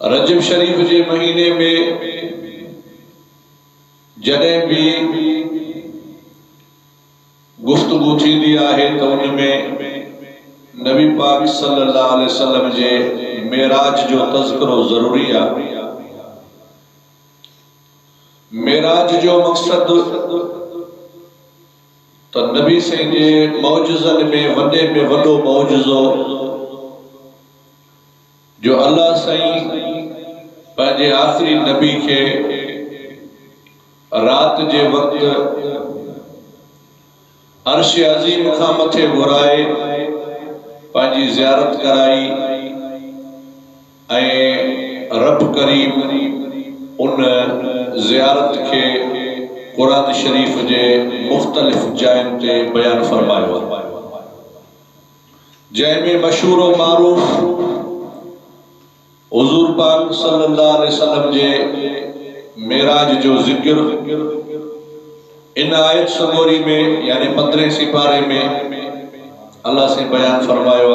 रजब शरीफ के महीने में जॾहिं भी गुफ्तगू थींदी आहे तो उनमें नबी पाक सल्लल्लाहु अलैहि वसल्लम जे मेराज जो तज़किरो जरूरी है। मेराज जो मकसद तो नबी से जे मौजज़न में वॾे में वॾो मौजज़ो जो अल्लाह साईं पंहिंजे आखिरी नबी के रात जे वक्त अर्श अज़ीम खां मथे घुराए पंहिंजी ज़ियारत कराई ऐं रब करीम उन ज़ियारत के कुरान शरीफ जे मुख्तलिफ जायन ते बयान फरमायो, जैमें मशहूर व मारूफ हुजूर पाक सल्लल्लाहु अलैहि वसल्लम जे मेराज जो जिक्र इन आयत सुगोरी में यानी 15 सिपारे में अल्लाह से बयान फरमायो,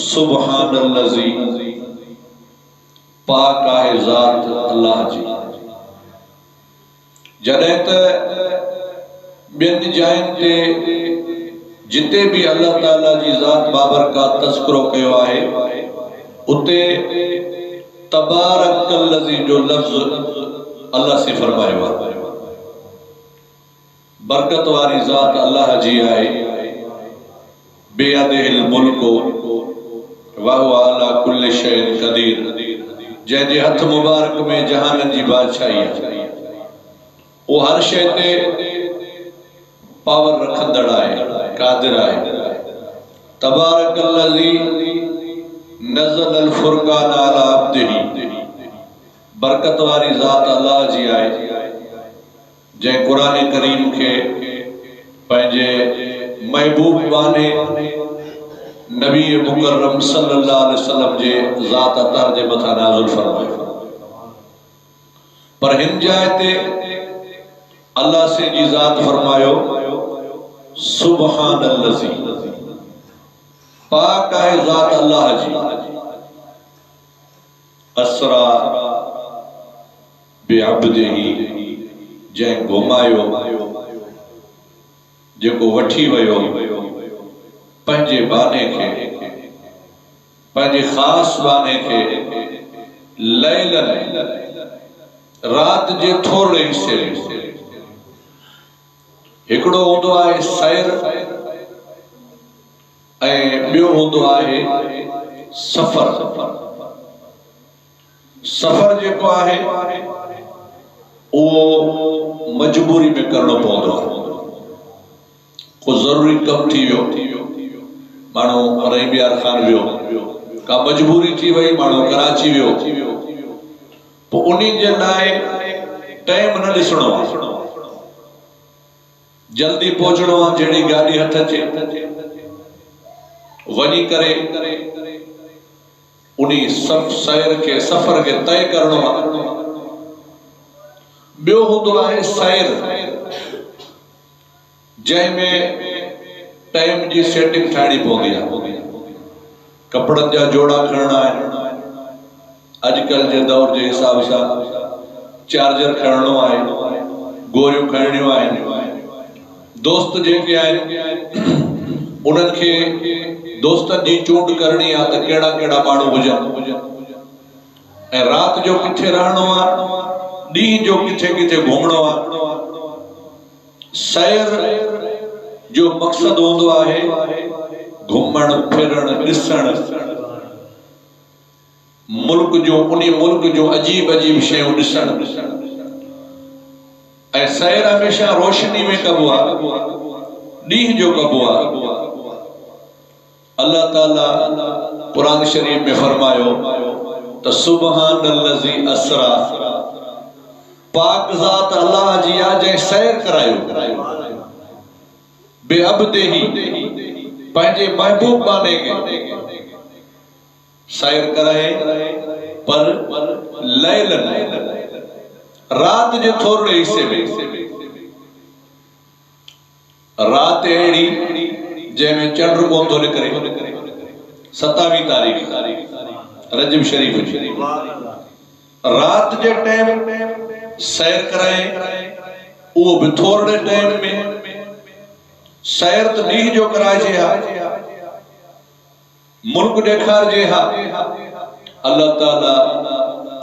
सुब्हानल्लज़ी पाक आहे ज़ात अल्लाह जी। जॾहिं त ॿियनि जायुनि ते जिते भी अल्लाह ताला जी ज़ात बाबरकात तज़किरो कयो आहे उते तबारकल्लज़ी जो लफ्ज़ अल्लाह से फरमायो आहे। बरकत वारी ज़ात अल्लाह जी आहे, बेयदिहिल मुल्क व हुवा अला कुल्लि शैइन क़दीर, जंहिंजे हथ मुबारक में जहाननि जी बादशाही आहे, वो हर शय ते पावर रखंदड़ आहे, कादिर आहे। तबारकल्लज़ी नज़ल अल फुरक़ान अला अब्दिही, बरकत वारी ज़ात अल्लाह जी आहे जंहिं कुरान करीम के पंहिंजे महबूब वाने नबी मुकर्रम सल्लल्लाहु अलैहि वसल्लम जे ज़ात अतार जे मथा नाज़िल फरमायो। पर हिन जाय ते अल्लाह से जी ज़ात फरमायो सुब्हानल्लज़ी, पाक है ज़ात अल्लाह जी, असरा बिअब्दिही, जंहिं घुमायो जेको वठी वयो पंहिंजे बाने के, पंहिंजे ख़ास बाने के, लैलन रात जे थोड़े हिस्से में। हिकिड़ो हूंदो आहे सैर ऐं ॿियो हूंदो आहे सफ़र। सफ़र जेको आहे वो मजबूरी में करणो पवंदो आहे, को ज़रूरी कम थी वियो, माण्हू रही बिहार खान वियो, का मजबूरी थी वई, माण्हू कराची वियो, पोइ उन्हीं जे लाइ टाइम न ॾिसणो आहे, जल्दी पहुचणो आहे। जहिड़ी गाॾी हथ अचे वञी करे उन्हीं सैर के सफ़र के तय करणो आहे। ॿियो हूंदो आहे सैर, जंहिंमें टाइम जी सेटिंग ठाहिणी पवंदी आहे, कपड़नि जा जोड़ा खणणा आहिनि, अॼुकल्ह जे दौर जे हिसाब सां चार्जर खणणो आहे, गोरियूं खणणियूं आहिनि, दोस्त जेके आहिनि उन्हनि खे दोस्तनि जी चूंड करणी आहे त कहिड़ा कहिड़ा माण्हू हुजनि, ऐं राति जो किथे रहणो आहे, ॾींहं जो किथे किथे घुमणो आहे। सैर जो मकसद होंदो आहे घुमण फिरण, ॾिसण मुल्क जो, उन्हीं मुल्क जो अजीब अजीब शयूं ॾिसण। ऐं सैर हमेशा रोशनी में कबो आहे, ॾींहं जो कबो आहे। अल्लाह ताला कुरान शरीफ में फरमायो त सुब्हानल्लज़ी असरा, पाक ज़ात अल्लाह जी आहे जंहिं सैर करायो, बेअब्दिही, पंहिंजे महबूब बाने के सैर कराए, पर लैलन रात जे थोड़े हिस्से में। रात अहिड़ी जंहिंमें चंड कोन थो निकिरे, 27 तारीख़ रजब शरीफ जी रात जे टाइम सैर कराए वो भी थोड़े टाइम में सैर तो नीह जो कराए जे हा मुल्क देखार जे हा अल्लाह ताला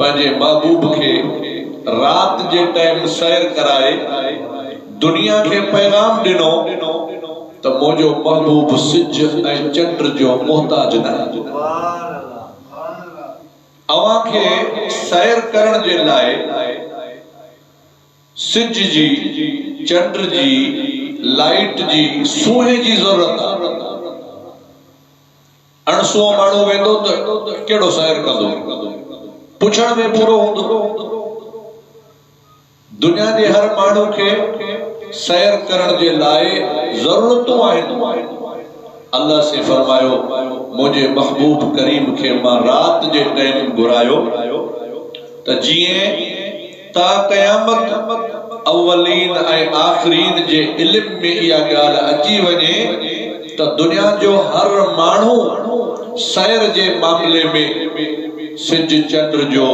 पंजे महबूब के रात जे टाइम सैर कराए दुनिया के पैगाम दिनो तो मोजो महबूब सिज ए चंद्र जो मोहताज न अवा के सैर करण जे लाए सिज जी चंद्र जी लाइट जी सूहे जी जरूरत अणसो माण्हू वेंदो तो केड़ो सैर कंदो पुछण में पूरो होंदो दुनिया जे हर माण्हू के सैर करण जे लाए जरूरतों आहिनि अल्लाह से फरमायो मुझे महबूब करीम के मां रात जे टाइम घुरायो त जिए ता क़यामत अव्वलीन ए आखिरीन जे इल्म में इया गाल अची वने त दुनिया जो हर माण्हू सैर जे मामले में सिज चंद्र जो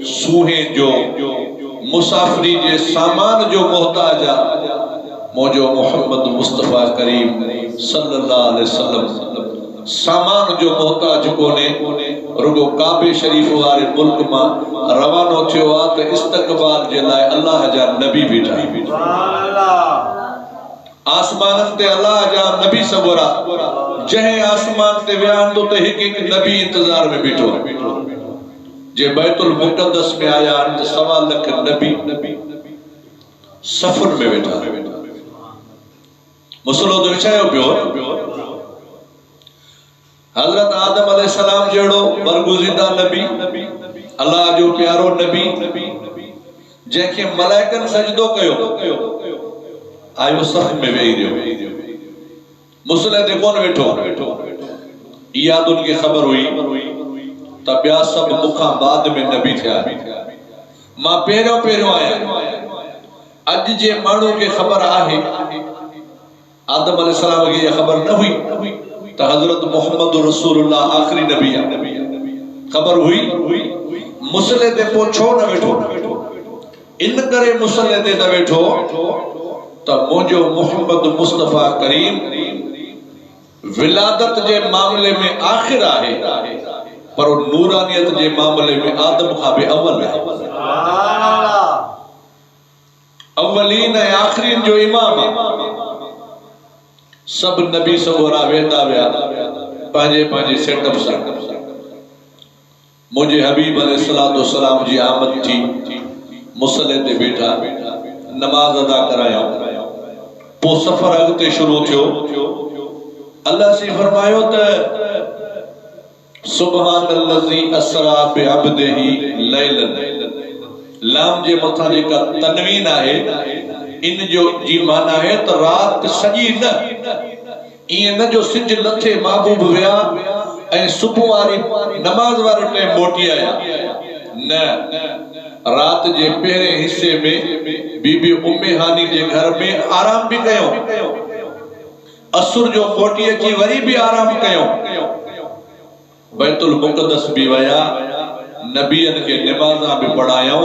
सूहे जो मुसाफरी जे सामान जो मोहताज आ मोजो मोहम्मद मुस्तफा करीम सल्लल्लाहु अलैहि वसल्लम सामान जो मोहताज कोने रुगो काबे शरीफ वाले मुल्क मां रवानो थियो आ त इस्तकबाल जे लाए अल्लाह जा नबी बीठा सुभान अल्लाह आसमान ते अल्लाह जा नबी सबरा जहे आसमान ते बयान तो ते एक नबी इंतजार में बैठो जे बैतुल मुक़द्दस में आया तो 1.25 लाख नबी सफर में बैठा मुसलो तो विचायो पियो हजरत आदम अलैहिस्सलाम जेड़ो बरगुज़ीदा नबी अल्लाह जो प्यारो नबी जेके मलाइकन सजदो कयो आयो सफ में वेही रहियो मुसले ते कोन वेठो इया उनके खबर हुई त ॿिया सब मुखा बाद में नबी थिया मां पहिरियों पहिरियों आया अज जे माण्हू के खबर आहे आदम अलैहिस्सलाम के खबर न हुई त हजरत मोहम्मद रसूलुल्लाह आखिरी नबी है खबर हुई मुसले ते पोछो न वेठो इन करे मुसले ते न वेठो त मोजो मोहम्मद मुस्तफा करीम विलादत जे मामले में आखिर आहे पर नूरानियत जे मामले में आदम का भी अव्वल है सुभान अल्लाह अव्वलीन ए आखिरीन जो इमाम सब नबी सगोरा वेंदा वया पांजे पांजे सेटअप सा मुझे हबीब अलैहिस्सलातु वस्सलाम जी आमद थी मुसल्ले ते बैठा नमाज अदा कराया पो सफर अगते शुरू थियो अल्लाह से फरमायो त सुबहानल्लज़ी अस्रा बिअब्दिही लैलन लाम जे मथा जेका तनवीन आहे इन जो जी माना है तो रात सजी न ये न जो सिज लथे महबूब वया ए सुबह वाली नमाज वाले टाइम मोटी आया न रात जे पहरे हिस्से में बीबी उम्मे हानी जे घर में आराम भी कयो असुर जो मोटी अची वरी भी आराम कयो बैतुल मुक़द्दस भी वया नबियन के नमाज़ा भी पढ़ायो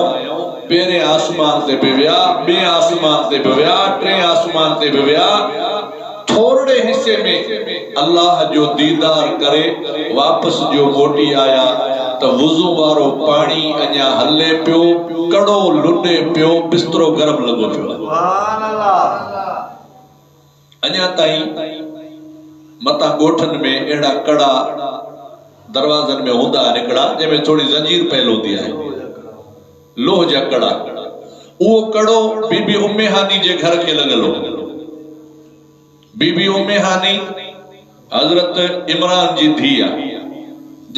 पेरे आसमान ते भी वया बे आसमान ते भी वया टे आसमान ते भी वया थोड़े हिस्से में अल्लाह जो दीदार करे वापस जो मोटी आया तो वुजू वारो पानी अञा हले पियो कड़ो लुटे पियो बिस्तरो गरम लगो पियो सुभान अल्लाह अञा ताई मता गोठन में एड़ा कड़ा दरवाजन में होंदा निकड़ा जैमें थोड़ी जंजीर पहल होती है लोह जा कड़ा वो कड़ो बीबी उम्मे हानी जे घर के लगलो बीबी उम्मे हानी हजरत इमरान जी थी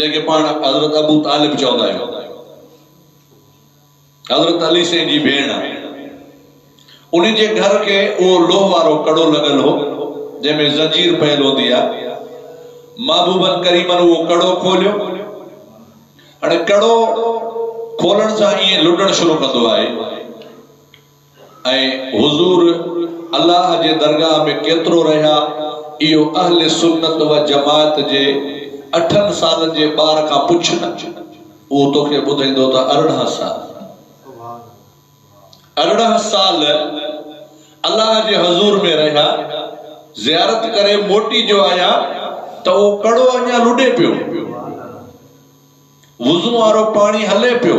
जेके पाण हजरत अबू तालिब चौंदा आहियो हजरत अली से जी भेण उन्हीं जे घर के वो लोह वारो कड़ो लगल हो जैमें जंजीर पहल होती है महबूबन करीमन वो कड़ो खोलियो अने कड़ो खोलण सा ये लुटण शुरू कंदो आहे ऐ हुजूर अल्लाह जे दरगाह में केतरो रहा इयो अहले सुन्नत व जमात जे 8 सालनि जे ॿार खां पुछ न, उहो तोखे ॿुधाईंदो त 18 साल 18 साल अल्लाह जे हज़ूर में रहिया, ज़ियारत करे मोटी जो आया त उहो कड़ो अञा लुॾे पियो, वुज़ू वारो पाणी हले पियो,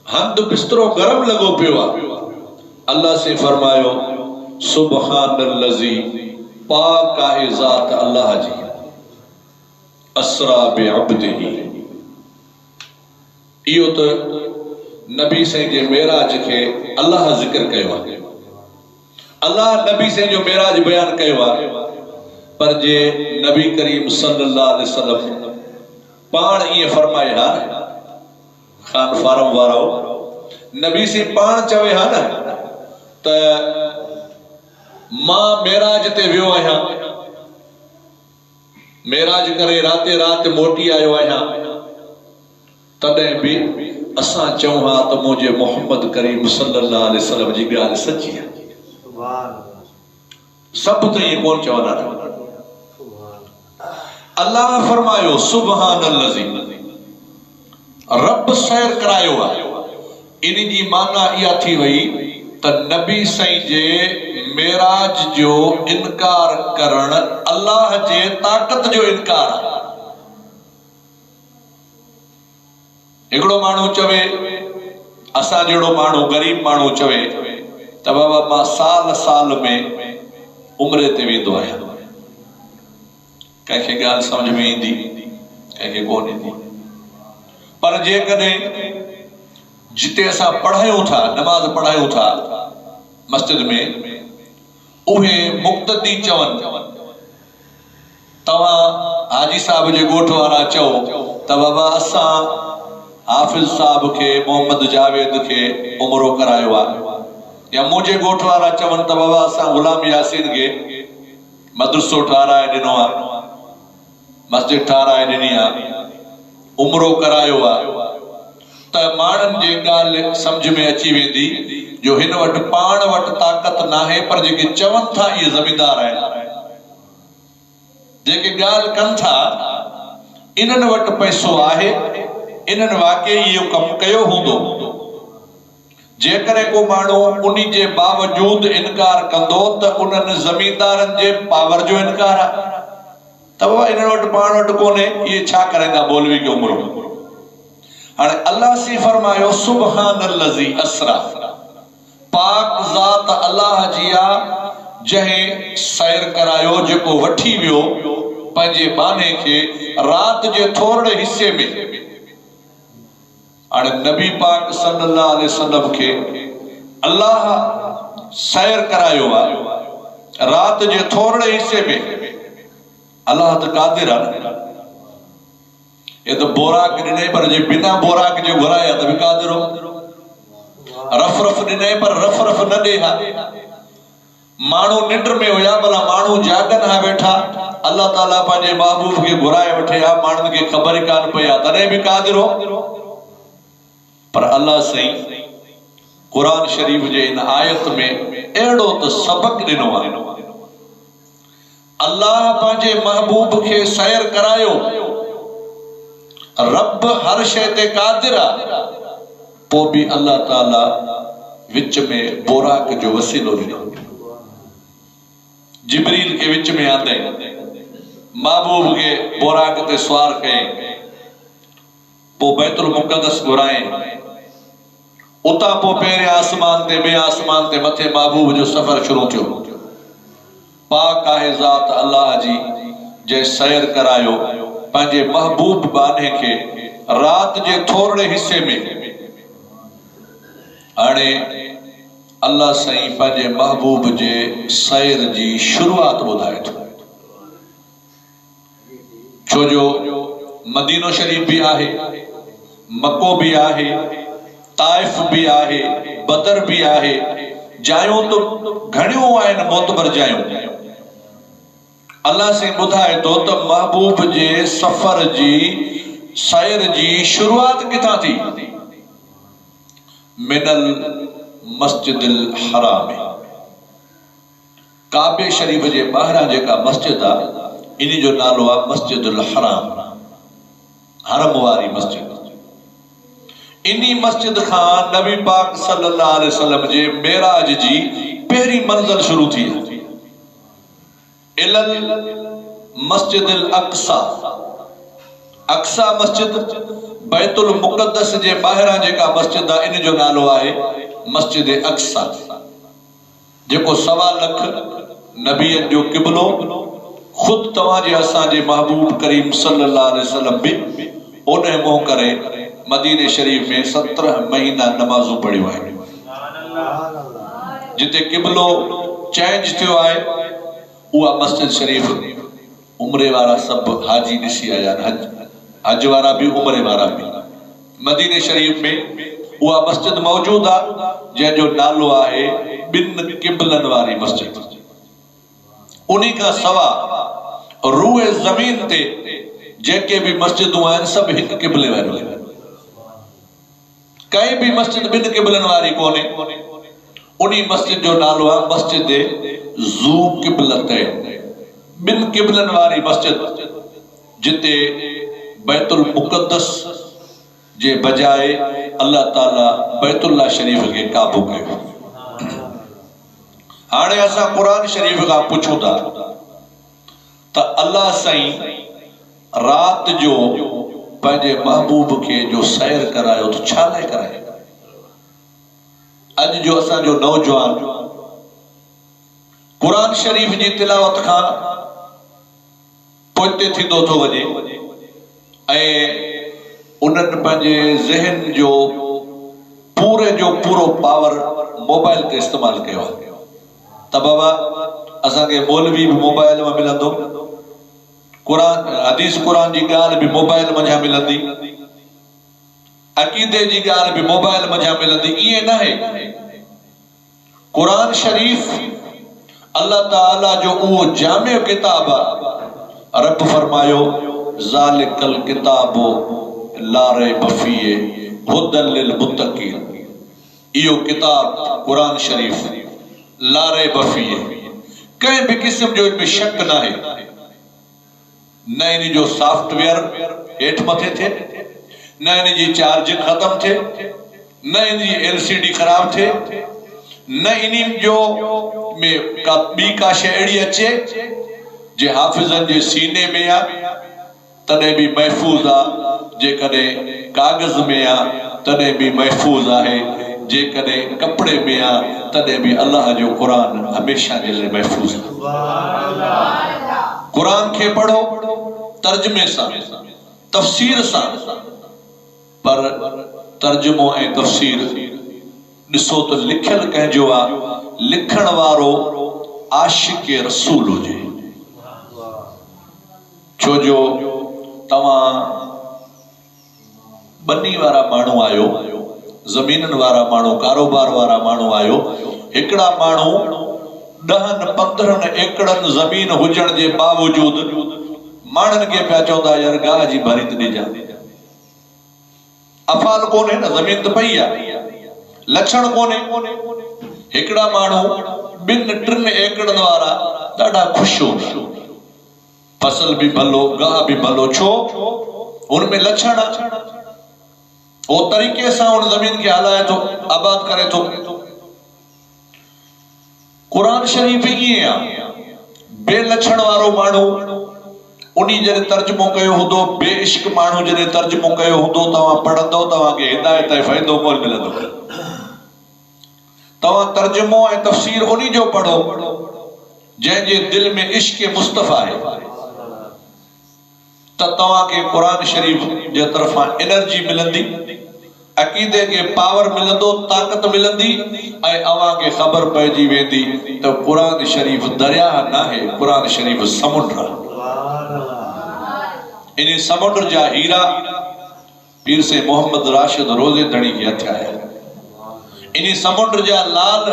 हंधु बिस्तरो गरम लॻो पियो आहे। अल्लाह से फरमायो सुब्हानल्लज़ी, पाक आहे ज़ात अल्लाह जी, असरा बिअब्दिही। इहो त नबी साईं जे मेराज खे अल्लाह ज़िक्र कयो आहे, अल्लाह नबी साईं जो मेराज बयान कयो आहे। पर जे नबी करीम सल्लल्लाहु अलैहि वसल्लम पाण ईअं फरमाए हा न, खान फारम वारो नबी से पाण चवे हा न त मां मेराज ते वियो आहियां, मेराज करे राते रात मोटी आयो आहियां, तॾहिं बि असां चऊं हा त मुंहिंजे मोहम्मद करीम सल्लल्लाहु अलैहि वसल्लम जी ॻाल्हि सची आहे। सभु त इहे कोन चवंदा। अल्लाह फरमायो सुब्हानल्लज़ी, रब सैर करायो आहे। इन जी माना इहा थी वई त नबी साईं जे मेराज जो इनकार करण अल्लाह जे ताक़त जो इनकार आहे। हिकिड़ो माण्हू चवे, असां जहिड़ो माण्हू गरीब माण्हू चवे त बाबा मां साल साल में उम्रे ते वेंदो आहियां, कंहिंखे ॻाल्हि समझ में ईंदी, कंहिंखे कोन ईंदी। पर जेकॾहिं जिते असां पढ़ायूं था, नमाज़ पढ़ायूं था मस्जिद में, उहे मुक़्तदी चवनि तव्हां हाजी साहब जे ॻोठ वारा चओ त बाबा असां हाफ़िज़ साहब खे, मोहम्मद जावेद खे उमरो करायो आहे, या मुंहिंजे ॻोठ वारा चवनि त बाबा असां गुलाम यासीन खे मदरसो ठाराए ॾिनो आहे, मस्जिद ठाराए ॾिनी आहे, उमरो करायो आहे, त माण्हुनि जी ॻाल्हि सम्झ में अची वेंदी जो हिन वटि पाण वटि ताक़त नाहे, पर जेके चवनि था इहे ज़मींदार आहिनि, जेके ॻाल्हि कनि था इन्हनि वटि पैसो आहे, इन्हनि वाकई इहो कमु कयो हूंदो। जेकॾहिं को माण्हू उन जे बावजूद इनकार कंदो त उन्हनि ज़मींदारनि जे पावर जो इनकार आहे, त बाबा इन्हनि वटि पाण वटि कोन्हे, इहे छा कराईंदा मौलवी खे उमरो। हाणे अल्लाह से फरमायो सुब्हानल्लज़ी असरा, पाक ज़ात अल्लाह जी आहे जंहिं सैर करायो, जेको वठी वियो पंहिंजे बाने खे रात जे थोरे हिस्से में। हाणे नबी पाक सल्लल्लाहु अलैहि वसल्लम खे अल्लाह सैर करायो आहे रात जे थोरे हिस्से में। अल्लाह त कादिर आहे, ये तो बोराक ॾिने पर जे बिना बोराक जे घुराया त बि कादिर हो, रफ रफ ॾिने पर रफ रफ न ॾे हा। माण्हू निंड में हुया, भला माण्हू जागन हा वेठा, अल्लाह ताला पंहिंजे महबूब खे घुराए वठे हा, माण्हुनि खे ख़बर ई कान पई आहे, तॾहिं बि कादिर हो। पर अल्लाह साईं कुरान शरीफ जे इन आयत में अहिड़ो त सबक ॾिनो आहे। अल्लाह पंहिंजे महबूब खे सैर करायो, रब हर शइ ते कादिर आहे, पोइ बि अल्लाह ताला विच में बोराक जो वसीलो ॾिनो, जिब्रील खे विच में आंदे महबूब खे बोराक ते सवार कयईं, पोइ बैतुल मुक़द्दस घुरायईं, उतां पोइ पहिरें आसमान ते, ॿिए आसमान ते, मथे महबूब जो सफ़र शुरू थियो। पाक आहे ज़ात अल्लाह जी जंहिं सैर करायो पंहिंजे महबूब बाने खे रात जे थोरे हिस्से में। हाणे अल्लाह साईं पंहिंजे महबूब जे सैर जी शुरूआत ॿुधाए थो, छो जो मदीनो शरीफ भी आहे, मक्को भी आहे, ताइफ भी आहे, बदर भी आहे, जायूं तो घणियूं आहिनि मोतबर जायूं। अल्लाह से ॿुधाए थो त महबूब जे सफ़र जी सैर जी शुरूआत किथां थी? मिनल मस्जिदिल हराम, काबे शरीफ जे ॿाहिरां जेका मस्जिद आहे इन जो नालो आहे मस्जिदुल हराम, हरम वारी मस्जिद। इन्ही मस्जिद खां नबी पाक सल्लल्लाहु अलैहि वसल्लम जे मेराज जी पहिरीं मंज़िल शुरू थी इलल मस्जिदुल अक्सा। अक्सा मस्जिद बैतुल मुक़द्दस जे ॿाहिरां जेका मस्जिद आहे इन जो नालो आहे मस्जिद अक्सा, जेको 1.25 लख नबियनि जो क़िबलो खुद तव्हांजे असांजे महबूब करीम सल्लल्लाहु अलैहि वसल्लम बि ओॾे मुंहुं करे मदीने शरीफ में 17 महीना नमाज़ूं पढ़ियूं आहिनि। जिते क़िबलो चेंज थियो आहे उहा मस्जिद शरीफ उम्रे वारा सभु हाजी ॾिसी आया आहिनि, हज वारा भी उम्रे वारा भी। मदीने शरीफ में उहा मस्जिद मौजूद आहे जंहिंजो नालो आहे ॿिनि क़िबलनि वारी मस्जिद। उन्ही खां सवा रूए ज़मीन ते जेके भी मस्जिदूं आहिनि सभु हिकु क़िबले वारियूं आहिनि। कई भी मस्जिद ॿिनि क़िबलनि वारी कोन्हे। उन्ही मस्जिद जो नालो आहे मस्जिद ज़ू क़िबलतैन, ॿिनि क़िबलनि वारी मस्जिद, जिते बैतुल मुक़द्दस जे बजाए अल्लाह ताला बैतुल्लाह शरीफ के काबू कयो। हाणे असां कुरान शरीफ खां पुछूं था त अल्लाह साईं रात जो पंहिंजे महबूब के जो सैर करायो तो छा लाइ करायो? अॼु जो असांजो नौजवान कुरान शरीफ जी तिलावत खां पोइते थींदो थो वञे ऐं उन्हनि पंहिंजे ज़हन जो पूरे जो पूरो पावर मोबाइल ते इस्तेमालु कयो आहे। त बाबा असांखे मौलवी भी मोबाइल में मिलंदो, कुरान हदीस कुरान जी ॻाल्हि भी मोबाइल मंझां मिलंदी, अक़ीदे जी ॻाल्हि भी मोबाइल मंझां मिलंदी। ईअं न आहे। कुरान शरीफ अल्लाह ताला जो उहो जामियो किताब आहे। रब फरमायो ज़ालिकल किताबो ला रैब फीह हुदल लिल मुत्तकीन। इहो किताब कुरान शरीफ ला रैब फीह, कंहिं भी किस्म जो इनमें शक न आहे। न इन जो सॉफ्टवेयर हेठ मथे थे, न इन जी चार्ज खत्म थे, न इन जी LCD खराब थे, न इन जो में का बी का शे अड़ी अचे जे हाफिजन जे सीने में आ तने भी महफूज आ, जे कदे कागज में आ तने भी महफूज आहे, जे कदे कपड़े में आ तने भी अल्लाह जो कुरान हमेशा के लिए महफूज है। कुरान के पढ़ो तर्जमे सा, तफसीर सा, पर तर्जमो ए तफसीर ॾिसो तो लिखल कहजो आ, लिखण वारो आशिक रसूल हुजे। छो जो तवा बनी वारा मानू आयो, जमीनन वारा मानू, कारोबार वारा मानू आयो। एकड़ा मानू 10-15 एकड़न जमीन हुजण जे बावजूद मानन के पिया चौंदा यार गाह जी भरी त ॾिजा, अफाल कोने न, जमीन तो पई आ, लक्षण कोने। एकड़ा मानू 2-3 एकड़न वारा ॾाढा खुश हो, फसल भी भलो, गाह भी भलो। छो? उनमें लक्षण वो तरीके से उन जमीन के हलाए तो, आबाद करे तो। कुरान शरीफ ये आ, बेलक्षण वारो मानू उन्हीं जरे तर्जमो कयो हुंदो, बेइश्क मानू जरे तर्जमो कयो हुंदो, तवा पढ़ंदो तवाके हिदायत ऐं फ़ाइदो कोन मिलंदो। तवा तर्जमो ऐं तफसीर उन्हीं जो पढ़ो जंहिंजे दिल में इश्क मुस्तफा है, त तवाके कुरान शरीफ जे तरफा एनर्जी मिलंदी, अकीदे के पावर मिलंदो, ताकत मिलंदी ऐं अवां के खबर पइजी वेंदी त कुरान शरीफ दरिया ना है, कुरान शरीफ समुंड। इन समुंड जा हीरा पीर से मोहम्मद राशिद रोजे धड़ी के हथ आया। इन समुंड जा लाल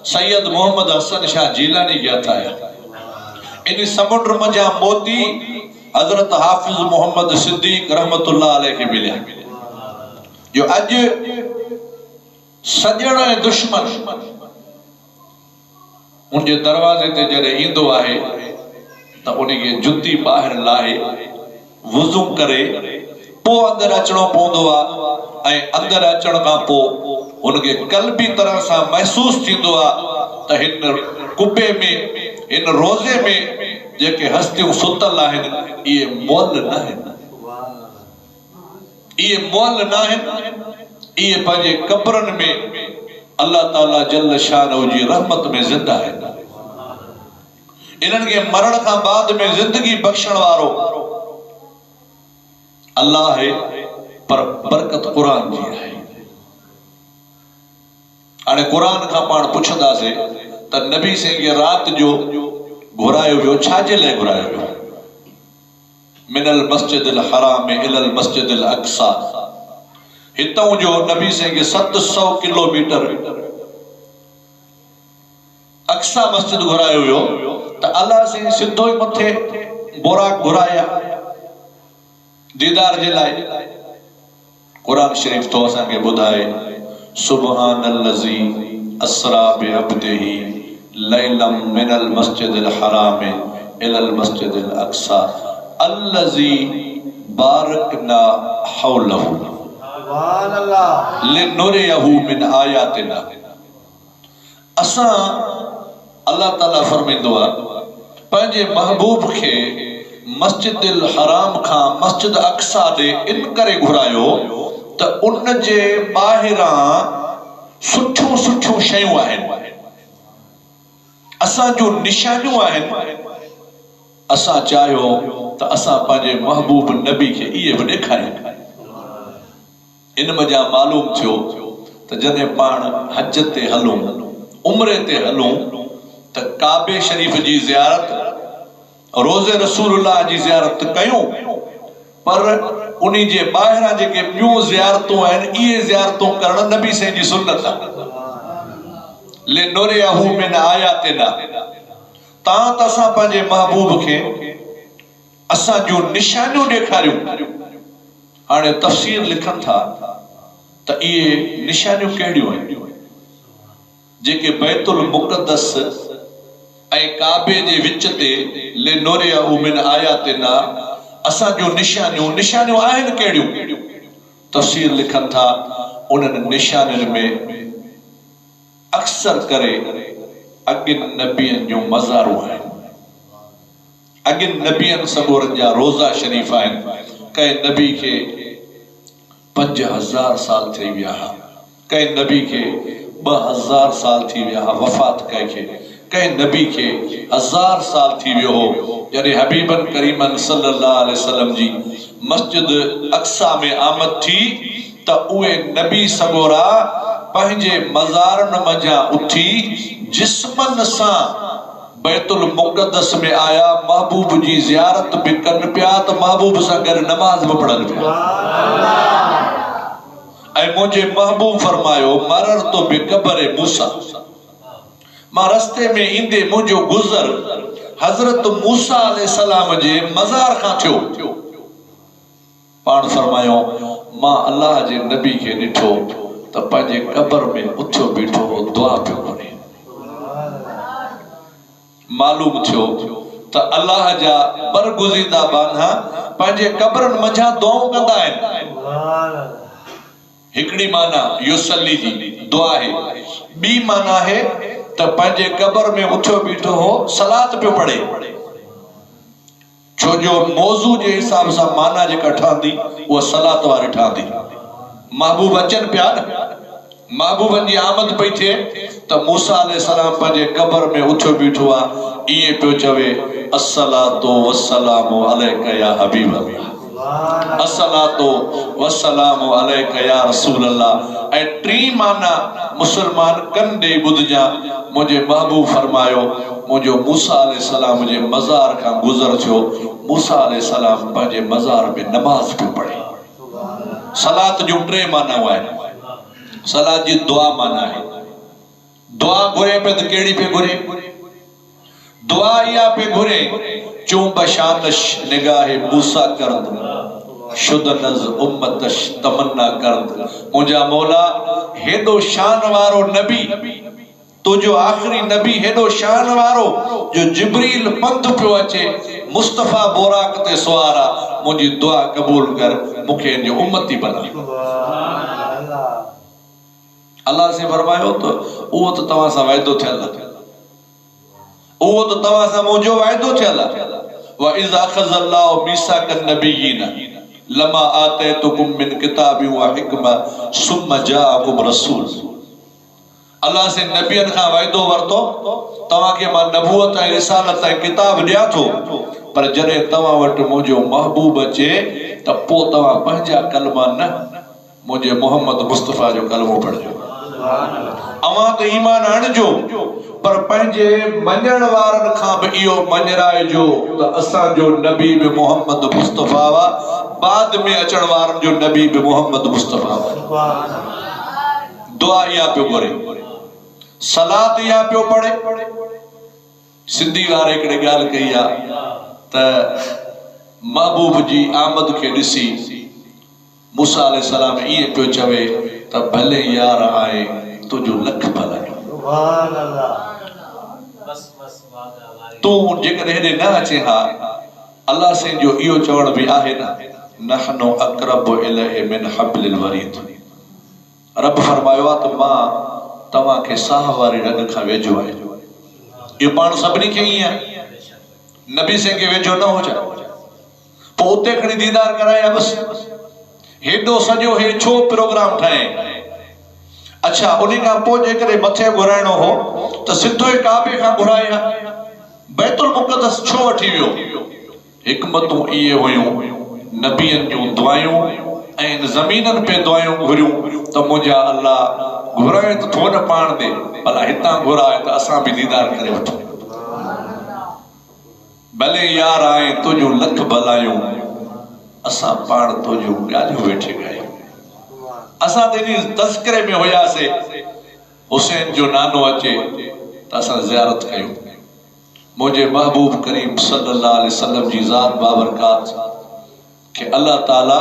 सैयद मोहम्मद हसन शाह जीलानी के हथ आया। इन समुंड मजा मोती हजरत हाफिज मोहम्मद सिद्दीक रहमतुल्लाह अलैह के मिलिया। जो अज सजण ऐं दुश्मन उनके दरवाजे ते जॾहिं ईंदो आहे तो उनके जुती बाहर लाए वुज़ू करे पो अंदर अचणो पवंदो आहे ऐं अंदर अचण खां पोइ उनके कल्बी तरह से महसूस थींदो आहे त हिन कुबे में इन रोज़े में जेके हस्तियों सुतल आहिनि ये मोल न आहिनि, ये मोल न आहिनि, ये पंहिंजे कब्रनि में अल्लाह ताला जल शानहू जी रहमत में ज़िंदा आहिनि। इन्हनि खे मरण खां बाद में ज़िंदगी बख़्शण वारो अल्लाह है, पर बरकत कुरान जी है। हाणे कुरान खां पाण पुछंदासीं त नबी सिंह खे रात जो घुरायो वियो छाजे लाइ घुरायो वियो? मिनल मस्जिदिल हराम इलल मस्जिदिल अक्सा, हितां जो नबी सिंह खे 700 किलोमीटर अक्सा मस्जिद घुरायो वियो त अल्लाह सिंह सिधो ई मथे बुराक घुराया दीदार जे लाइ। कुरान शरीफ तो असां खे ॿुधाए सुब्हानल्लज़ी अस्रा बिअब्दिही लैलम मिनल मस्जिदिल हराम इलल मस्जिदिल अक्सा अल्लज़ी बारकना हौलहू सुभान अल्लाह लिनुरियहू मिन आयातिना। असां अल्लाह ताला फरमाईंदो आहे पंहिंजे महबूब खे मस्जिदिल हराम खां मस्जिद अक्सा ॾे इन करे घुरायो त उन जे ॿाहिरां सुठियूं सुठियूं शयूं आहिनि, असां जो निशानियूं आहिनि। असां चाहियो त असां पंहिंजे महबूब नबी खे इहे बि ॾेखारियूं। इन मज़ा मालूम थियो त जॾहिं पाण हज ते हलूं उम्रे ते हलूं त काबे शरीफ जी ज़ियारत रोज़े रसूलुल्लाह जी ज़ियारत कयूं, पर उन्हीं जे ॿाहिरां जेके ॿियूं ज़ियारतूं आहिनि इहे ज़ियारतूं करण नबी साईं जी सुन्नत आहे। लिनुरियहू मिन आयातिना, तां त असां पंहिंजे महबूब खे असां जूं निशानियूं ॾेखारियूं। हाणे तफ़सीर लिखनि था त इहे निशानियूं कहिड़ियूं आहिनि जेके बैतुल मुक़द्दस ऐं काबे जे विच ते लिनुरियहू मिन आयातिना असां जूं निशानियूं आहिनि कहिड़ियूं? तफ़सीर लिखनि था उन्हनि निशानियुनि में अक्सर करे अॻिन नबियनि जूं मज़ारूं आहिनि, अॻिन नबियनि सगोरनि जा रोज़ा शरीफ़ आहिनि। कंहिं नबी खे 5000 साल थी विया, कंहिं नबी खे 2000 साल थी विया वफ़ात कंहिंखे, कंहिं नबी के 1000 साल थी वियो हो जॾहिं हबीबन करीमन सल्लल्लाहु अलैहि वसल्लम जी मस्जिद अक्सा में आमद थी त उहे नबी सगोरा पंहिंजे मज़ारन मझां उथी जिस्मन सां बैतुल मुक़द्दस में आया, महबूब जी ज़ियारत भी कन पिया त महबूब सां गॾु नमाज़ भी पढ़न पिया। ऐं मुझे महबूब फरमायो मरर तो बेकबरे मूसा, मां रस्ते में ईंदे मुझो गुज़र हज़रत मूसा अलैहिस्सलाम जे मज़ार खां थियो। पाण फरमायो मां अल्लाह जे नबी खे ॾिठो त पंहिंजे कब्र में उथियो बीठो हो दुआ पियो करे। मालूम थियो त अल्लाह जा बरगुज़ीदा बांधा पंहिंजे कब्रनि मझां दुआऊं कंदा आहिनि। हिकड़ी माना युसल्ली जी दुआ है, ॿी माना है त पंहिंजे कब्र में उथियो बीठो हो सलात पियो पढ़े। छो जो मौजू जे हिसाब सां माना जेका ठहंदी उहा सलात वारी ठहंदी। महबूब अचनि पिया न, महबूबन जी आमद पई थिए त मूसा अलैहिस्सलाम पंहिंजे कब्र में उथियो बीठो आहे, इएं पियो चवे अस्सलातु वस्सलामु अलैका या हबीब अल्लाह, अस्सलातु वस्सलामु अलैका या रसूल अल्लाह। ऐं टी माना मुसलमान कन ॾेई ॿुधजा। मुंहिंजे महबूब फरमायो मुंहिंजो मूसा अलैहिस्सलाम जे मज़ार खां गुज़र थियो, मूसा अलैहिस्सलाम पंहिंजे मज़ार में नमाज़ पियो पढ़े। सलात जूं टे माना आहिनि। सलात जी दुआ माना है, दुआ घुरे पे तो केड़ी पे घुरे? दुआ या पे घुरे चूं बशानश निगाहे मूसा करद शुदनज उम्मतश तमन्ना करद। मुझा मौला हेदो शान वारो नबी तो जो आखिरी नबी हेडो शान वारो जो जिब्रील पंध पियो अचे मुस्तफा बोराक ते सुवारा मुझी दुआ कबूल कर मुखे जो उम्मती बना। अल्लाह से फरमायो तो वो तो तवा सा वायदो थियल, वो तो तवा सा मुझो वायदो थियल। व इज़ अख़ज़ल्लाहु मीसाकन नबिय्यीन लमा आतैतुकुम मिन किताबि व हिकमा सुम्मा जाअकुम रसूल। अल्लाह से नबियन का वायदो वरतो तवा के मां नबूवत ऐं रिसालत ऐं किताब दिया थो, पर जरे तवा वट मुझो महबूब अचे त पो तवा पंहिंजा कलमा न मुझे मोहम्मद मुस्तफा जो कलमो पढ़जो। अवा तो ईमान आणजो पर पंहिंजे मञण वारन खां भी इहो मञराइजो त असां जो नबी भी मोहम्मद मुस्तफा वा, बाद में अचण वारन जो नबी भी मोहम्मद मुस्तफा वा। दुआ या पे गोरे सलात या पे पढ़े। सिंधी वारे हिकिड़े ॻाल्हि कही आहे त महबूब जी आमद के ॾिसी मूसा अलैहिस्सलाम इहे पियो चवे त भले यार आए तुझो लख भलायो। सुभान अल्लाह। तू जेकॾहिं हेॾे न अचे हा अल्लाह से जो इहो चवण बि आहे न नहनु अक़रबु इलैहि मिन हब्लिल वरीद। रब फरमायो आहे त मां तव्हां खे साह वारी रग खां वेझो आहे। इहो पाण सभिनी खे ई आहे, नबी से के वेझो न हो जाए पोइ उते खणी दीदार कराया बस। हेॾो सॼो हे छो प्रोग्राम ठाहे। अच्छा उन खां पोइ जेकॾहिं मथे घुराइणो हो त सिधो ई काबे खां घुराया, बैतुल मुक़द्दस छो वठी वियो? हिकमतूं इहे हुयूं नबियन जूं दुआयूं ऐं ज़मीनन पे दुआयूं घुरियूं त मुंहिंजा अल्लाह घुराए त थो न पाण दे, भला हितां घुराए त असां बि दीदार करे वठूं। भले यार आए तुझो लख भलायूं असां पाण तुझो ॻाल्हियूं वेठे ॻायूं। असां त इन तज़किरे में हुयासीं हुसैन जो नानो अचे त असां ज़ियारत कयूं। मुझे महबूब करीम सल्लल्लाहु अलैहि वसल्लम जी ज़ात बाबरकात के अल्लाह ताला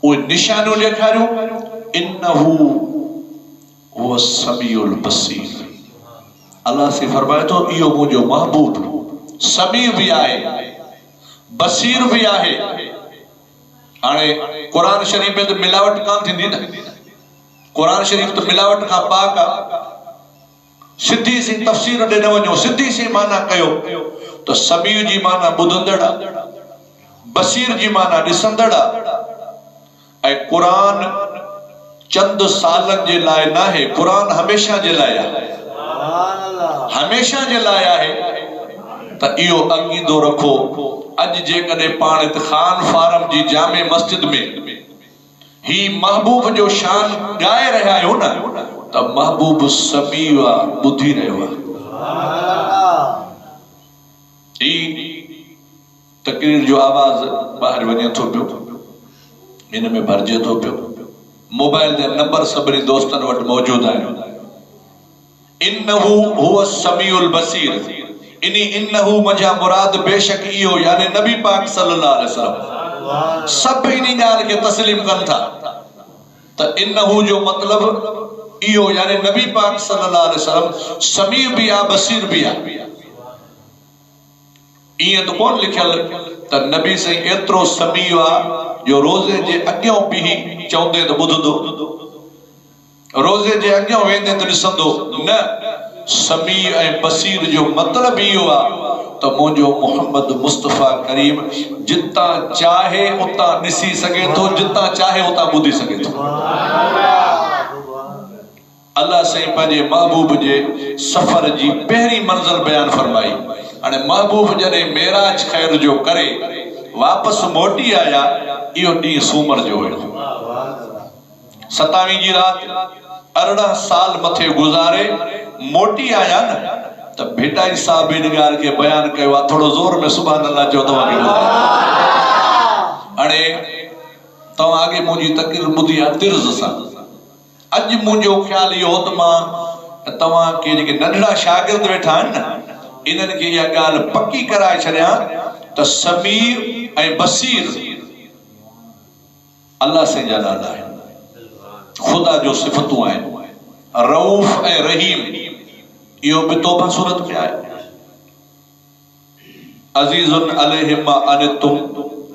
वो निशानियों ॾेखारियूं। इन्नहु हुव समीउल बसीर। अल्लाह से फरमाए तो इहो मुझो महबूब समी भी आहे बसीर भी आहे। हाणे कुरान शरीफ में तो मिलावट कान थींदी न, कुरान शरीफ तो मिलावट खां पाक आहे। सिधी सी तफसीर ॾे न वञो, सिधी सी माना कयो तो समी जी माना ॿुधंदड़ आहे, बसीर जी माना ॾिसंदड़ आहे। ऐं कुरान चंद सालन जे लाइ न आहे, कुरान हमेशा जे लाइ आहे, हमेशा जे लाइ आहे। त इहो अक़ीदो रखो। अॼु जेकॾहिं पाण इत खान फारम जी जामे मस्जिद में ही महबूब जो शान ॻाए रहिया आहियूं न त महबूब समी ॿुधी रहियो आहे। ही तकरीर जो आवाज़ ॿाहिरि वञे थो पियो, इन में भरिजे थो पियो। मोबाइल जा नंबर सभिनी दोस्तनि वटि मौजूद आहिनि। इन्नहु हुव समीउल बसीर। इन्नहु मजा मुराद बेशक इहो यानी नबी पाक सल्लल्लाहु अलैहि वसल्लम सब इन ॻाल्हि खे तस्लीम कनि था त इन्नहु जो मतलब इहो यानी नबी पाक सल्लल्लाहु अलैहि वसल्लम समी भी आहे बसीर भी आहे। ईअं त कोन लिखियल त नबी साईं एतिरो समी आहे जो रोज़े जे अॻियां बीही चवंदे त ॿुधंदो, रोज़े जे अॻियां वेंदे त ॾिसंदो। न, समी ऐं बसीर जो मतलब इहो आहे त मुंहिंजो मोहम्मद मुस्तफा करीम जितां चाहे उतां ॾिसी सघे थो, जितां चाहे उतां ॿुधी सघे थो। अल्लाह साईं पंहिंजे महबूब जे सफ़र जी पहिरीं मंज़िल बयान फरमाई। हाणे महबूब जॾहिं मेराज ख़ैर जो करे वापसि मोटी आया, इहो ॾींहुं सूमर जो हुयो। 27 जी राति 18 साल मथे गुज़ारे मोटी आया न त भेटाई साहब इन ॻाल्हि खे बयान कयो आहे। थोरो ज़ोर में सुभान अल्लाह चओ तव्हांखे ॿुधायो। हाणे तव्हां अॻे मुंहिंजी तकरीर ॿुधी आहे तिर्ज़ सां। अॼु मुंहिंजो ख़्यालु इहो त मां तव्हां के जेके नंढड़ा शागिर्द वेठा आहिनि न इन्हनि खे इहा ॻाल्हि पकी कराए छॾियां त समीर ऐं बसीर अल्लाह से जा नाला आहिनि, ख़ुदा जो सिफ़तूं आहिनि। रऊफ़ ऐं रहीम इहो बि तौबा सूरत में आहे। अज़ीज़ुन अलैहि मा अनितुम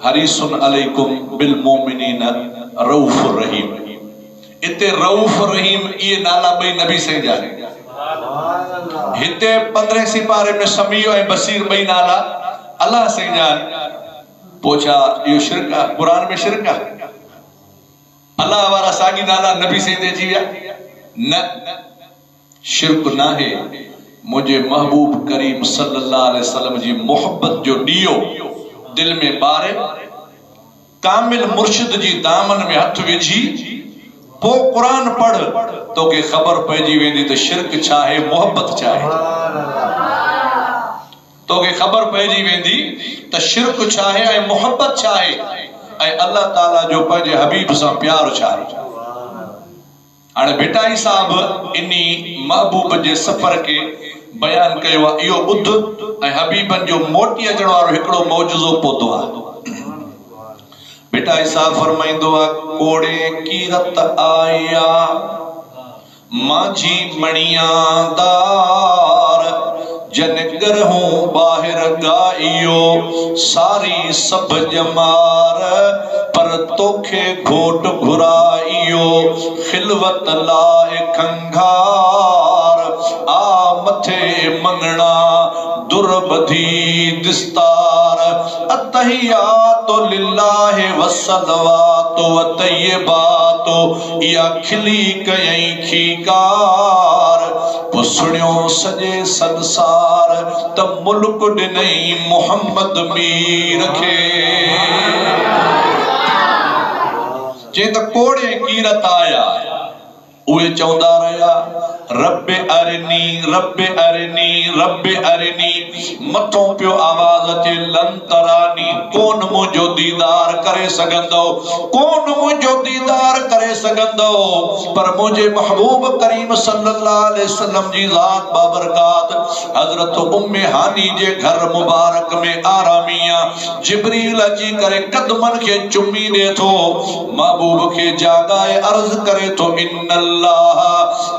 हरीसुन अलैकुम बिल मोमिनीन रऊफ़ुर रहीम। इते रऊफ़ रहीम इहे नाला ॿई नबी साईं जा। हिते 15 सिपारे में समीउ ऐं बसीर ॿई नाला अल्लाह साईं जा। पोइ छा इहो शिरक आहे? क़ुरान में शिरक आहे? अल्लाह वारा साॻी नाला नबी साईं ते अची विया? न, शिरक न आहे। मुझे महबूब करीम सल्लल्लाहु अलैहि वसल्लम जी मोहब्बत जो ॾियो दिल में ॿारे, कामिल मुर्शिद जी दामन में हथ विझी पो कुरान पढ़, तोखे ख़बर पइजी वेंदी त शिरक छा आहे, मोहब्बत छा आहे। तोखे ख़बर पइजी वेंदी त शिरक छा आहे ऐं मोहब्बत छा आहे, ऐं अल्लाह ताला जो पंहिंजे हबीब सां प्यार छा आहे। हाणे भिटाई साहब इन्ही महबूब जे सफ़र के बयान कयो आहे। इहो ॿुध ऐं हबीबन जो मोटी अचण वारो हिकिड़ो मौजूज़ो पौधो आहे। भिटाई साहब फरमाईंदो आहे, कोड़े कीरत आया माझी मणियादार, जन गरहूं ॿाहिर गाइयो सारी सभ जमार, पर तोखे घोट घुराइयो खिलवत लाए खंघार, आ मथे मंगणा दुर्बधी दिस्तार, अतहियातो लिल्लाहि वसलवातो वतय्यबातो, या खिली कयई खीकार, पुसणियो सजे संसार त मुल्क ॾिनई मोहम्मद मीर खे। चई त कोड़े कीरत आया, उहे चवंदा रहिया रब्बे अरनी रब्बे अरनी रब्बे अरनी, मथों पियो आवाज़ अचे लन तरानी, कोन मुंहिंजो दीदार करे सघंदो, कोन मुंहिंजो दीदार करे सघंदो। पर मुंहिंजे महबूब करीम सल्लल्लाहु अलैहि वसल्लम जी ज़ात बाबरकात हज़रत उम्मे हानी जे घर मुबारक में आरामिया जिब्रील अची करे कदमन खे चुमी ॾे थो, महबूब खे जागाए अर्ज़ करे थो, इन्नल्लाह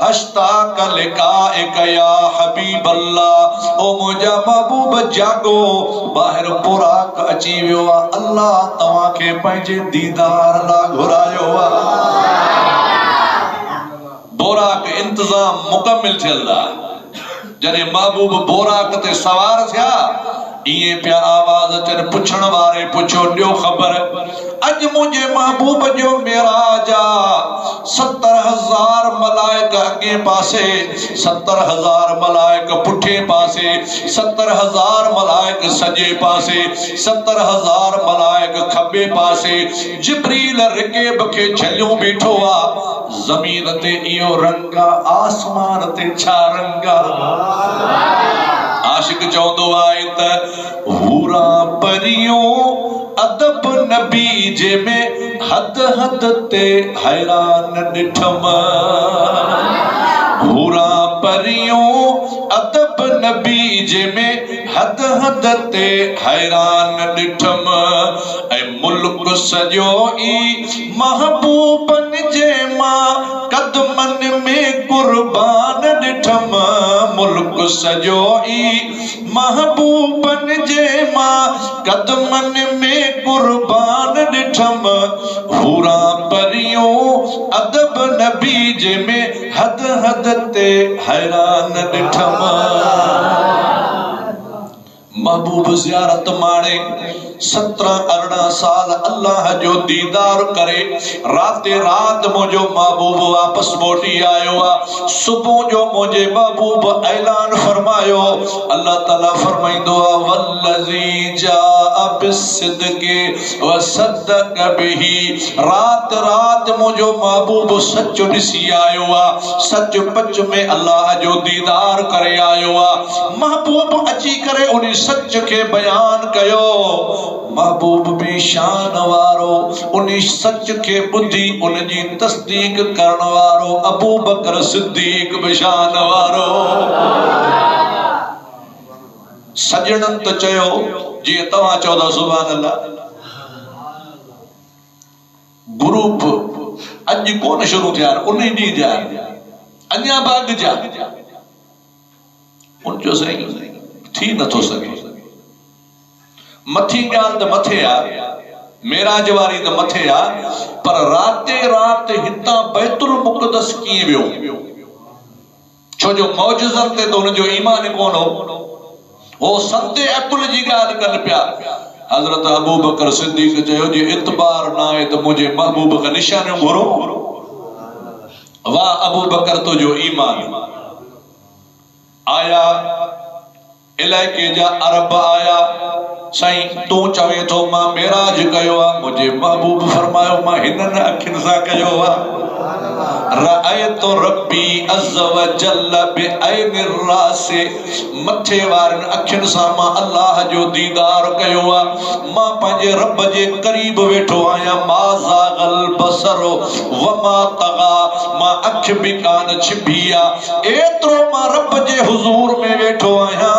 हश्ताक लिकाइक या हबीब अल्लाह, ओ मुंहिंजा महबूब जागो, ॿाहिर बुराक अची वियो आहे, अल्लाह तव्हांखे पंहिंजे दीदार लाइ घुरायो आहे। बुराक इंतज़ाम मुकमिल थियल आहे। जॾहिं महबूब बुराक ते सवार थिया, इहे पिया आवाज़ अचनि, पुछण वारे पुछो, ॾियो ख़बर, अॼु मुंहिंजे महबूब जो मेराज आहे। 70,000 मलाइक अॻे पासे, 70,000 मलाइक पुठे पासे, 70,000 मलाइक सॼे पासे, 70,000 मलाइक खॿे पासे। जिब्रील रिकेब खे झलियो बीठो आहे। ज़मीन ते इहो रंग आहे, आसमान ते छा रंग आहे। आशिक चवंदो आहे त हूरा परियों अदब नबी जे में हद हद ते हैरान ॾिठम, हूरा परियों अदब नबी जे में हद हद ते हैरान ॾिठम, ऐं मुल्क सॼो ई महबूबन जे मां कदमन में कुर्बान ॾिठम, मुल्क सॼो ई महबूबन जे मां कदमन में कुर्बान ॾिठम, हूरा परियों अदब नबी जे में हद हद ते हैरान ॾिठम। महबूब ज़ियारत माणे 17-18 साल अल्लाह जो दीदार करे राते रात मुंहिंजो महबूब वापस मोटी आयो आहे। सुबुह जो मुंहिंजे महबूब ऐलान फरमायो, अल्लाह ताला फरमाईंदो आहे, वल्लज़ी जाअ बिस्सिद्क़ि वसद्दक़ बिही, रात रात मुंहिंजो महबूब सच ॾिसी आयो आहे, सच पच में अल्लाह जो दीदार करे आयो आहे। महबूब अची करे उन सच के बयान कयो, महबूब भी शान वारो उन सच के बुद्धि उन जी तस्दीक करण वारो अबू बकर सिद्दीक भी शान वारो। सजणन तो चयो जी तव्हां चौदा सुभान अल्लाह। ग्रुप अज कोन शुरू थिया, उन ॾींहुं जा अञा बाग जा उन जो सही थी न थो सके मथी गाल त मथे आ मेराज वारी त मथे आ पर राते रात हितां बैतुल मुक़द्दस कीअं वियो छो जो मौजज़न ते तो उन जो ईमान कोन हो संते अकुल जी गाल कन पिया हजरत अबू बकर सिद्दीक चयो जी इतबार ना है तो मुझे महबूब का निशान घुरो वाह अबू बकर तो जो ईमान आया इलाके जा अरब आया साईं तू चवे तो मां मेराज कयो आ मुझे महबूब फरमायो मां हिनन अखिन सा कयो आ रअयतु रब्बी अज़्ज़ व जल्ल बिअैनिर रास मथे वारन अखिन सा मां अल्लाह जो दीदार कयो आ मां पंहिंजे रब जे करीब वेठो आया मा ज़ागल बसर व मा तगा मां अख भी कान छिबिया एतरो मां रब जे हुजूर में वेठो आया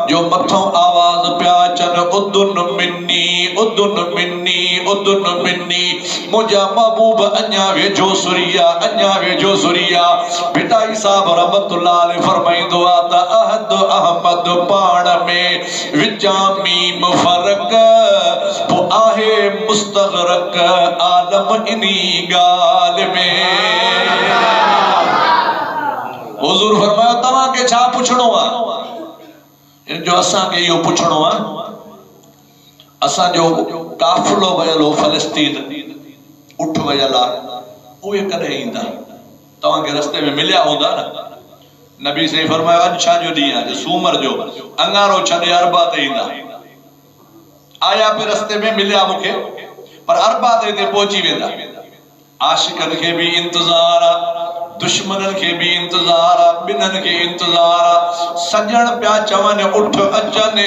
जो मथों आवाज पिया चन उदुन मिन्नी उदुन मिन्नी उदुन मिन्नी मुझा महबूब अन्या वेझो सुरिया अन्या वेझो सुरिया पिताई साहब रहमतुल्लाह अलैहि फरमाइंदो आ त अहद अहमद पाण में विचा मीम फर्क वो आहे मुस्तगरक आलम इनी गाल में हुजूर फरमायो तवा के छा पुछणो आ इन जो असा के यो पुछणो आ असा जो काफिलो वयलो फलस्तीन उठ वयला उहे कदे इंदा तवा के रास्ते में मिलिया होंदा ना नबी से फरमाया आज छा जो दी आज सूमर जो अंगारो छडे अरबा ते इंदा आया पे रास्ते में मिलिया मुखे पर अरबा ते पहुंची वेंदा आशिकन के भी इंतजार दुश्मनन के भी इंतजार बिनन के इंतजार सजण प्या चवन उठ अचन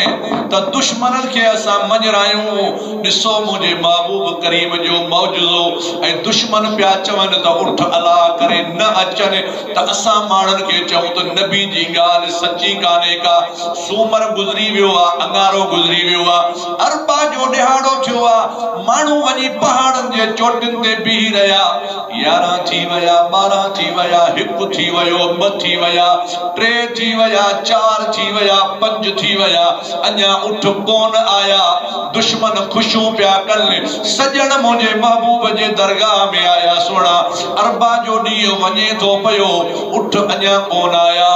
त दुश्मनन के असा मजरायूं दिसो मुझे महबूब करीम जो मौजूदो ए दुश्मन प्या चवन त उठ अला करे न अचन त असा माणन के चऊं त नबी जी गाल सच्ची काने का सूमर गुजरी वियो आ अंगारो गुजरी वियो आ अरबा जो दिहाड़ो थियो आ मानू वनी पहाड़न जे चोटिन ते बीही रहा 11 थी वया 12 थी वया 1 थी वयो 2 थी वया 3 थी वया 4 थी वया 5 थी वया अन्या उठ कोन आया दुश्मन खुशू प्या कल सजण मुझे महबूब जे दरगाह में आया सोना अरबा जो डी वने तो पयो उठ अन्या कोन आया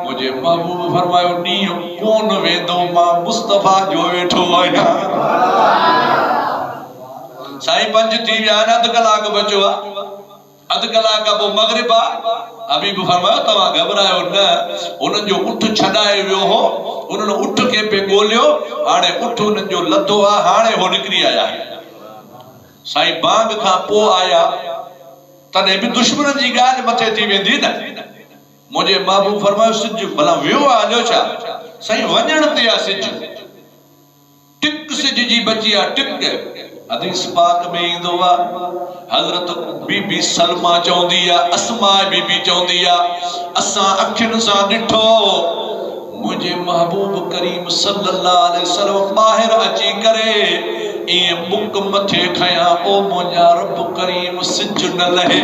मुझे महबूब फरमायो डी कोन वेंदो मां मुस्तफा जो वेठो आया साईं 5 थी विया अध कलाक बचो अध कलाक पो मगरिब हबीब फरमायो तवा घबरायो न उन जो उठ छडाए वियो हो उन उठ के पे गोलियो हाने उठ उन जो लधो आ हाने हो निकरी आया साईं बांग का पो आया तने भी दुश्मन जी गाल मथे थी वेंदी न मुझे महबूब फरमायो सिज भला वियो आलो छा साईं वणन ते आ सिज टिक सिज जी बची आ टिक हदीस पाक में इंदो आ हजरत बीबी सलमा चौंदी आ अस्मा बीबी चौंदी आ असा अखिन सा डिठो मुझे महबूब करीम सल्लल्लाहु अलैहि वसल्लम बाहर अची करे ए मुक मथे खया ओ मुझा रब करीम सिज न लहे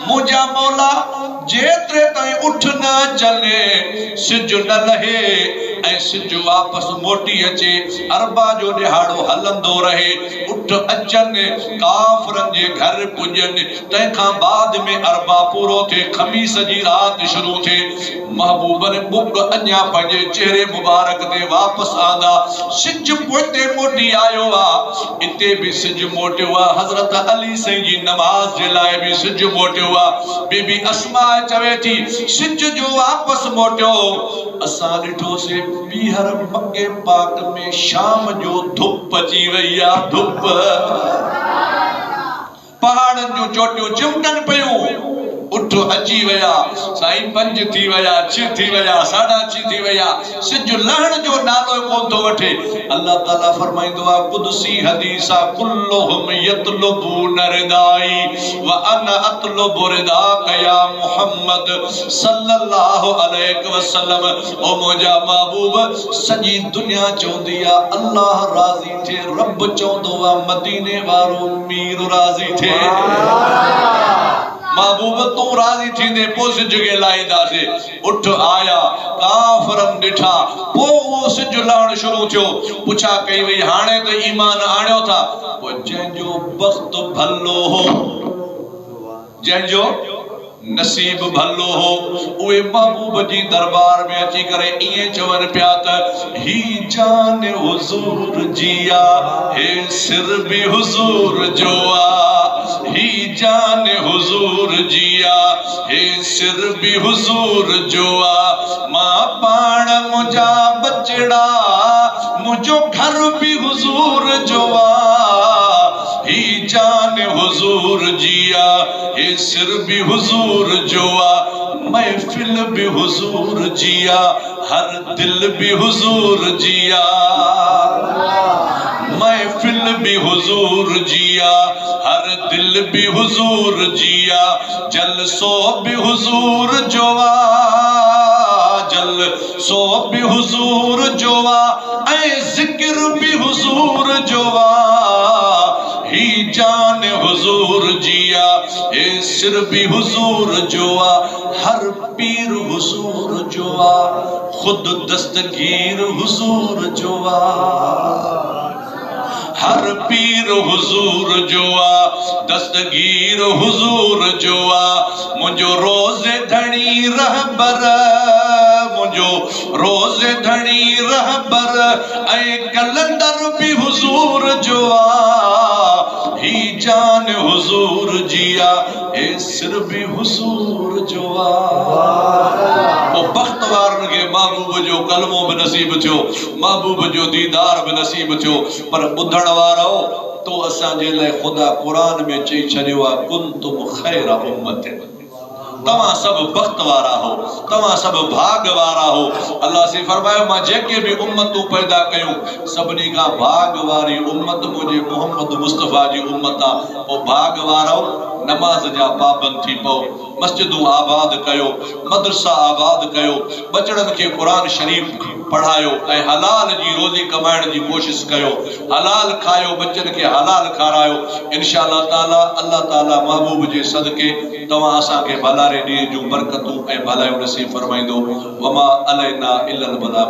मुझा मौला जेतरे ताई उठ न चले सिज न लहे ऐ सिज वापस मोटी अचे अरबा जो दिहाड़ो हलंदो रहे उठ अचन काफरन जे घर पुजन तंखा बाद में अरबा पूरो थे खमीस जी रात शुरू थे महबूब ने बुक अन्या पंजे चेहरे मुबारक दे वापस आंदा सिज पोते मोटी आयो आ इते भी सिज मोटियो आ हजरत अली सही जी नमाज जे लाए भी सिज मोटियो आ बीबी अस्मा चवे थी सिज जो वापस मोटियो असा डिठो से बीहर मक्के पाक में शाम जो धुप अची वई आ धुप पहाड़न जो चोटियो चिमकन पयूं उठ अची वया साईं 5 थी वया 6 थी वया 6:30 थी वया सिज लहण जो नालो कोन तो वठे अल्लाह ताला फरमाइंदो आ कुदसी हदीसा कुल्लुहुम यतलबून रिदाई व अना अतलबु रिदाक या मुहम्मद सल्लल्लाहु अलैहि वसल्लम ओ मुझा महबूब सजी दुनिया चौंदी आ अल्लाह राजी थे रब चौंदो आ मदीने वारो मीर राजी थे महबूब तू राजी थींदे पोइ सिज खे लाहींदासीं। उठ आया काफ़रन ॾिठा, पोइ उहो सिज लहण शुरू थियो। पुछा कई वई हाणे त ईमान आणियो था? पोइ जंहिंजो बख़्त भलो हो, जंहिंजो नसीब भलो हो, उहे महबूब जी दरबार में अची करे इएं चवनि पिया त ही जान हुजूर जिया, हे सिर भी हुजूर जो आ। ही जान हुजूर जिया, हे सिर भी हुजूर जो आ। मां पाण मुंहिंजा बचड़ा, मुंहिंजो घर भी हुजूर जो आ। ही जान हुजूर जिया, हे सिर भी हुजूर जो आ। महफिल भी हुजूर जिया, हर दिल भी हुजूर जिया। महफिल भी हुजूर जिया, हर दिल भी हुजूर जिया। जलसो भी हुजूर जो आ, जलसो भी हुजूर जो आ, ऐं ज़िक्र भी हुजूर जो आ। ही जान हुजूर जिया, हे सिर भी हुजूर जो आ। हर पीर हुजूर जो आ, खुद दस्तगीर हुजूर जो आ। हर पीर हुजूर जो आ, दस्तगीर हुजूर जो आ। मुझो रोज़े धनी रहबर, मुझो रोज़े धनी रहबर, ऐं कलंदर भी हुजूर जो आ। ही जान हुजूर जिया, हे सिर भी हुजूर जो आ। ओ बख़्त वारनि खे महबूब जो कलमो भी नसीब थियो, महबूब जो दीदार भी नसीब थियो। पर ॿुधण वारो, तो असांजे लाइ ख़ुदा क़ुरान में चई छॾियो आहे, कुंतुम खैर उम्मतिन, तव्हां सभु बख़्त वारा हो, तव्हां सभु भाग वारा हो। अल्लाह से फरमायो, मां जेके भी उम्मतूं पैदा कयूं, सभिनी खां भाग वारी उम्मत मुंहिंजे मोहम्मद मुस्तफ़ा जी उम्मत आहे। पोइ भाग वारो, नमाज जा पाबंद थी पओ, मस्जिदूं आबाद कयो, मदरसा आबाद कयो, बचड़नि खे क़ुरान शरीफ़ पढ़ायो, ऐं हलाल जी रोज़ी कमाइण जी कोशिश कयो। हलाल खायो, बच्चनि खे हलाल खारायो। इंशाअल्लाह ताला अल्लाह ताला महबूब जे सदके तव्हां असांखे भलारे ॾींहं जूं बरकतूं ऐं भलायूं नसीब फरमाईंदो। वमा अलैना इल्लल बलाग।